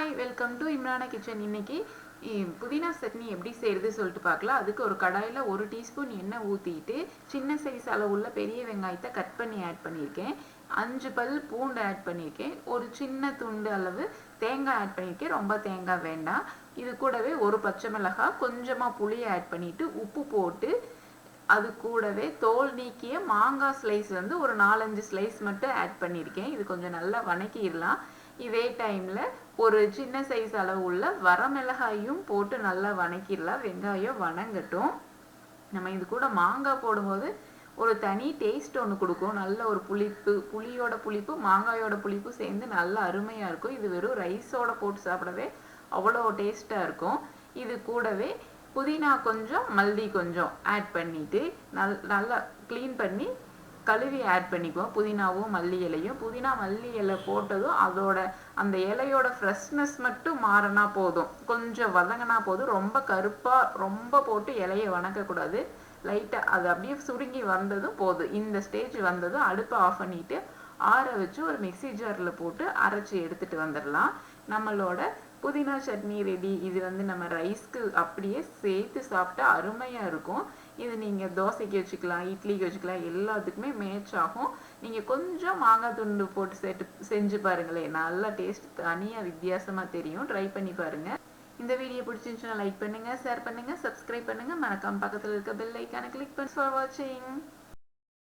Hi welcome to Imrana kitchen. இன்னைக்கு புதினா சட்னி எப்படி செய்யறது சொல்லிட்டு பார்க்கலாம். அதுக்கு ஒரு கடாயில் 1 டீஸ்பூன் எண்ணெய் ஊற்றிட்டு சின்ன சைஸ் அளவுள்ள பெரிய வெங்காயத்தை கட் பண்ணி ஆட் பண்ணியிருக்கேன். 5 பல் பூண்டு ஆட் பண்ணியிருக்கேன். ஒரு சின்ன துண்டு அளவு தேங்காய் ஆட் பண்ணியிருக்கேன். ரொம்ப தேங்காய் வேண்டாம். இது கூடவே ஒரு பச்சை மிளகாய், கொஞ்சமாக புளியை ஆட் பண்ணிட்டு உப்பு போட்டு அது கூடவே தோல் நீக்கிய மாங்காய் ஸ்லைஸ் வந்து ஒரு 4-5 ஸ்லைஸ் மட்டும் ஆட் பண்ணியிருக்கேன். இது கொஞ்சம் நல்லா வணக்கிடலாம். இதே டைமில் ஒரு சின்ன சைஸ் அளவு உள்ள வரமிளகாயும் போட்டு நல்லா வணக்கிடலாம். வெங்காயம் வணங்கட்டும். நம்ம இது கூட மாங்காய் போடும்போது ஒரு தனி டேஸ்ட் ஒன்று கொடுக்கும். நல்ல ஒரு புளிப்பு, புளியோட புளிப்பு மாங்காயோட புளிப்பு சேர்ந்து நல்லா அருமையாக இருக்கும். இது வெறும் ரைஸோட போட்டு சாப்பிடவே அவ்வளோ டேஸ்ட்டாக இருக்கும். இது கூடவே புதினா கொஞ்சம், மல்லி கொஞ்சம் ஆட் பண்ணிட்டு நல்லா க்ளீன் பண்ணி கழுவி ஆட் பண்ணிக்குவோம். புதினாவும் மல்லி இலையும். புதினா மல்லி இலை போட்டதும் அதோட அந்த இலையோட ஃப்ரெஷ்னஸ் மட்டும் மாறினா போதும், கொஞ்சம் வதங்கினா போதும். ரொம்ப கருப்பாக ரொம்ப போட்டு இலையை வணக்கக்கூடாது. லைட்டாக அது அப்படியே சுருங்கி வந்ததும் போதும். இந்த ஸ்டேஜ் வந்ததும் அடுப்பை ஆஃப் பண்ணிட்டு ஆற வச்சு ஒரு மிக்சி ஜாரில் போட்டு அரைச்சி எடுத்துட்டு வந்துடலாம். நம்மளோட புதினா சட்னி ரெடி. இது வந்து நம்ம ரைஸ்க்கு அப்படியே சேர்த்து சாப்பிட்டா அருமையாக இருக்கும். இது நீங்கள் தோசைக்கு வச்சுக்கலாம், இட்லிக்கு வச்சுக்கலாம், எல்லாத்துக்குமே மேட்ச் ஆகும். நீங்கள் கொஞ்சம் மாங்காய் துண்டு போட்டு செஞ்சு பாருங்களேன், நல்லா டேஸ்ட் தனியாக வித்தியாசமாக தெரியும். ட்ரை பண்ணி பாருங்கள். இந்த வீடியோ பிடிச்சிருந்துச்சுன்னா லைக் பண்ணுங்கள், ஷேர் பண்ணுங்கள், சப்ஸ்கிரைப் பண்ணுங்கள். மறக்காம பக்கத்தில் இருக்க பெல் ஐக்கானை கிளிக் பண்ணி ஃபார் வாட்சிங்.